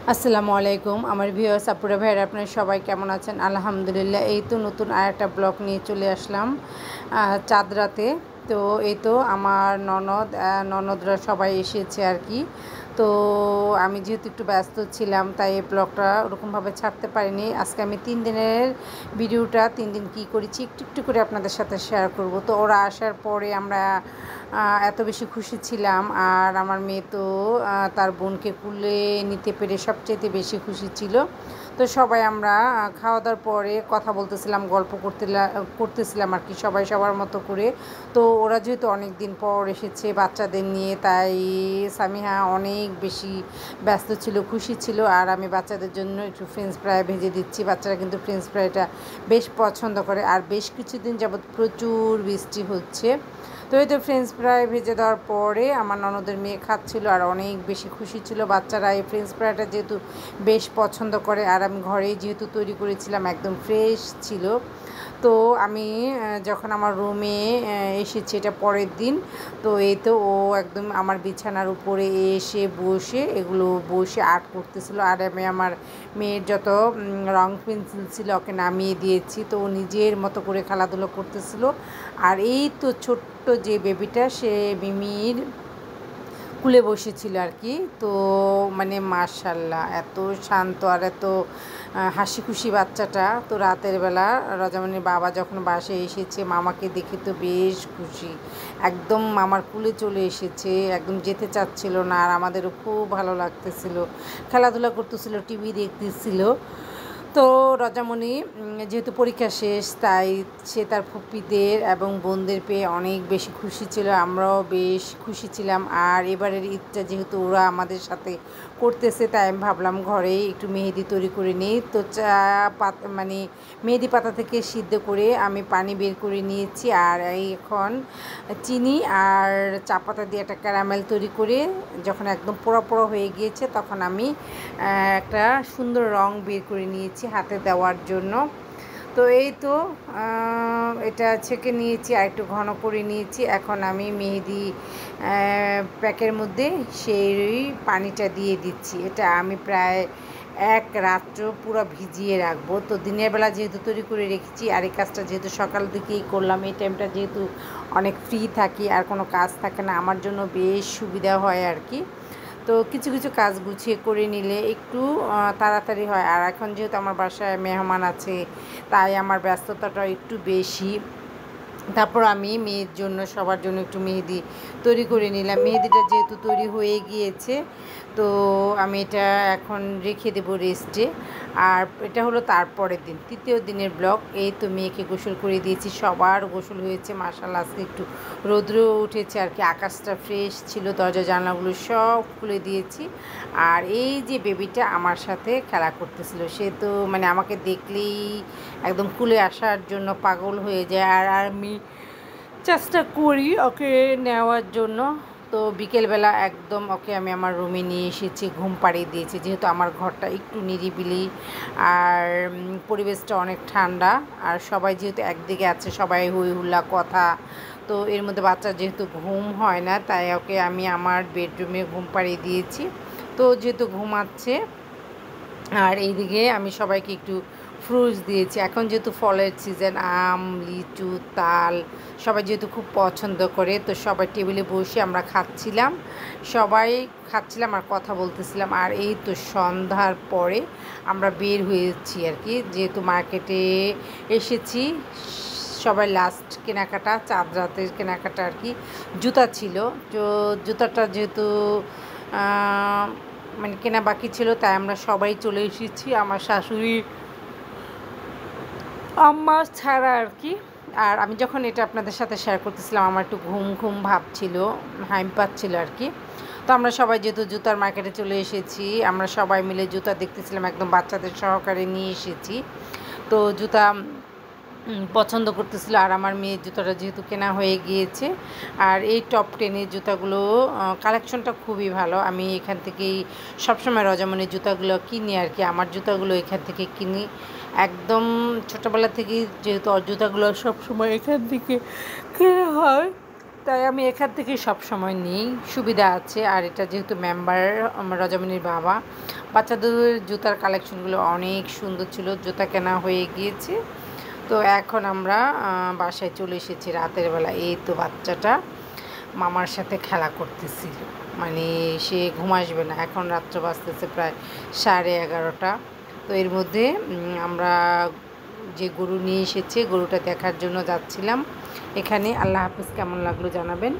আসসালামু আলাইকুম আমার ভিউয়ার্স আপুরা ভাইরা আপনারা সবাই কেমন আছেন? আলহামদুলিল্লাহ। এই তো নতুন আরেকটা ব্লগ নিয়ে চলে আসলাম চাঁদ রাতে। তো এই তো আমার ননদরা সবাই এসেছে আর কি। তো আমি যেহেতু একটু ব্যস্ত ছিলাম তাই এই ব্লগটা ওরকমভাবে ছাড়তে পারিনি। আজকে আমি 3 দিনের ভিডিওটা 3 দিন কী করেছি একটু একটু করে আপনাদের সাথে শেয়ার করব। তো ওরা আসার পরে আমরা এত বেশি খুশি ছিলাম, আর আমার মেয়ে তো তার বোনকে কুলে নিতে পেরে সবচেয়ে বেশি খুশি ছিল। তো সবাই আমরা খাওয়া দাওয়ার পরে কথা বলতেছিলাম, গল্প করতেছিলাম আর কি, সবাই সবার মতো করে। তো ওরা যেহেতু অনেক দিন পর এসেছে বাচ্চাদের নিয়ে, তাই সামিহা অনেক বেশি ব্যস্ত ছিল, খুশি ছিল। আর আমি বাচ্চাদের জন্য একটু ফ্রেঞ্চ ফ্রাই ভেজে দিচ্ছি। বাচ্চারা কিন্তু ফ্রেঞ্চ ফ্রাইটা বেশ পছন্দ করে, আর বেশ কিছুদিন যাবৎ প্রচুর বৃষ্টি হচ্ছে। তো এই তো ফ্রেঞ্চ ফ্রাই ভেজে দেওয়ার পরে আমার ননদের মেয়ে খাচ্ছিল আর অনেক বেশি খুশি ছিল। বাচ্চারা এই ফ্রেঞ্চ ফ্রাইটা যেহেতু বেশ পছন্দ করে, আর আমি ঘরেই যেহেতু তৈরি করেছিলাম একদম ফ্রেশ ছিল। তো আমি যখন আমার রুমে এসেছি এটা পরের দিন, তো এই তো ও একদম আমার বিছানার উপরে এসে বসে আর্ট করতেছিল। আর আমি আমার মেয়ের যত রং পেন্সিল ছিল ওকে নামিয়ে দিয়েছি, তো ও নিজের মতো করে খেলাধুলো করতেছিল। আর এই তো ছোট্ট যে বেবিটা সে মিমির কুলে বসেছিল আর কি। তো মানে মাশাল্লাহ এত শান্ত আর এত হাসি খুশি বাচ্চাটা। তো রাতের বেলা রজামনির বাবা যখন বাসায় এসেছে মামাকে দেখে তো বেশ খুশি, একদম মামার কুলে চলে এসেছে, একদম যেতে চাচ্ছিল না। আর আমাদেরও খুব ভালো লাগতেছিল, খেলাধুলা করতেছিল, টিভি দেখতেছিল। তো রজামণি যেহেতু পরীক্ষা শেষ তাই সে তার ফুপ্পিদের এবং বোনদের পেয়ে অনেক বেশি খুশি ছিল, আমরাও বেশ খুশি ছিলাম। আর এবারের ঈদটা যেহেতু ওরা আমাদের সাথে করতেছে তাই আমি ভাবলাম ঘরেই একটু মেহেদি তৈরি করে নিই। তো মানে মেহেদি পাতা থেকে সিদ্ধ করে আমি পানি বের করে নিয়েছি, আর এখন চিনি আর চা পাতা দিয়ে একটা ক্যারামেল তৈরি করে যখন একদম পোড়া পোড়া হয়ে গিয়েছে তখন আমি একটা সুন্দর রং বের করে নিয়েছি হাতে দেওয়ার জন্য। তো এই তো এটা ছেঁকে নিয়েছি আর একটু ঘন করে নিয়েছি। এখন আমি মেহেদি প্যাকের মধ্যে সেই পানিটা দিয়ে দিচ্ছি। এটা আমি প্রায় এক রাত্র পুরো ভিজিয়ে রাখবো। তো দিনের বেলা যেহেতু তৈরি করে রেখেছি, আর এই কাজটা যেহেতু সকাল থেকেই করলাম, এই টাইমটা যেহেতু অনেক ফ্রি থাকি আর কোনো কাজ থাকে না, আমার জন্য বেশ সুবিধা হয় আর কি। তো কিছু কিছু কাজ গুছিয়ে করে নিলে একটু তাড়াতাড়ি হয়। আর এখন যেহেতু আমার বাসায় মেহমান আছে তাই আমার ব্যস্ততাটা একটু বেশি। তারপর আমি মেয়ের জন্য সবার জন্য একটু মেহেদি তৈরি করে নিলাম। মেহেদিটা যেহেতু তৈরি হয়ে গিয়েছে তো আমি এটা এখন রেখে দেবো রেস্টে। আর এটা হলো তারপরের দিন, তৃতীয় দিনের ব্লগ। এই তো মেয়েকে গোসল করে দিয়েছি, সবার গোসল হয়েছে মাশাআল্লাহ। আজকে একটু রৌদ্র উঠেছে আর কি, আকাশটা ফ্রেশ ছিল, দরজা জানলাগুলো সব খুলে দিয়েছি। আর এই যে বেবিটা আমার সাথে খেলা করতেছিল, সে তো মানে আমাকে দেখলেই একদম কুলে আসার জন্য পাগল হয়ে যায়। আর আমি চেষ্টা করি ওকে নেওয়ার জন্য। তো বিকেলবেলা একদম ওকে আমি আমার রুমে নিয়ে এসেছি, ঘুম পাড়িয়ে দিয়েছি। যেহেতু আমার ঘরটা একটু নিরিবিলি আর পরিবেশটা অনেক ঠান্ডা, আর সবাই যেহেতু একদিকে আছে সবাই হই হুল্লা কথা, তো এর মধ্যে বাচ্চা যেহেতু ঘুম হয় না তাই ওকে আমি আমার বেডরুমে ঘুম পাড়িয়ে দিয়েছি। তো যেহেতু ঘুমাচ্ছে, আর এইদিকে আমি সবাইকে একটু ফ্রুটস দিয়েছি। এখন যেহেতু ফলের সিজন, আম, লিচু, তাল সবাই যেহেতু খুব পছন্দ করে, তো সবাই টেবিলে বসে আমরা খাচ্ছিলাম আর কথা বলতেছিলাম। আর এই তো সন্ধ্যার পরে আমরা বের হয়েছি আর কি, যেহেতু মার্কেটে এসেছি। সবাই লাস্ট কেনাকাটা, চাঁদ রাতের কেনাকাটা আর কি। জুতা ছিল, তো জুতাটা যেহেতু মানে কেনা বাকি ছিল তাই আমরা সবাই চলে এসেছি, আমার শাশুড়ি আম্মা ছাড়া আর কি। আর আমি যখন এটা আপনাদের সাথে শেয়ার করতেছিলাম আমার একটু ঘুম ঘুম ভাব ছিল, হাইম পাচ্ছিল আর কি। তো আমরা সবাই যেহেতু জুতার মার্কেটে চলে এসেছি, আমরা সবাই মিলে জুতা দেখতেছিলাম, একদম বাচ্চাদের সহকারে নিয়ে এসেছি। তো জুতা পছন্দ করতেছিল, আর আমার মেয়ের জুতাটা যেহেতু কেনা হয়ে গিয়েছে। আর এই টপ 10-এর জুতাগুলো কালেকশনটা খুবই ভালো। আমি এখান থেকেই সবসময় রজামনির জুতাগুলো কিনি আর কি, আমার জুতাগুলো এখান থেকে কিনি একদম ছোটোবেলা থেকেই, যেহেতু জুতাগুলো সবসময় এখান থেকে কেনা হয়। তাই আমি এখান থেকে সব সময় নিই, সুবিধা আছে। আর এটা যেহেতু মেম্বার রজমিনীর বাবা, বাচ্চাদের জুতার কালেকশনগুলো অনেক সুন্দর ছিল, জুতা কেনা হয়ে গিয়েছে। তো এখন আমরা বাসায় চলে এসেছি রাতের বেলা। এই তো বাচ্চাটা মামার সাথে খেলা করতেছিল, মানে সে ঘুম আসবে না। এখন রাত্র বাজতেছে প্রায় 11:30। তো এর মধ্যে আমরা যে গরু নিয়ে এসেছে, গরুটা দেখার জন্য যাচ্ছিলাম এখানে। আল্লাহ হাফিজ, কেমন লাগলো জানাবেন।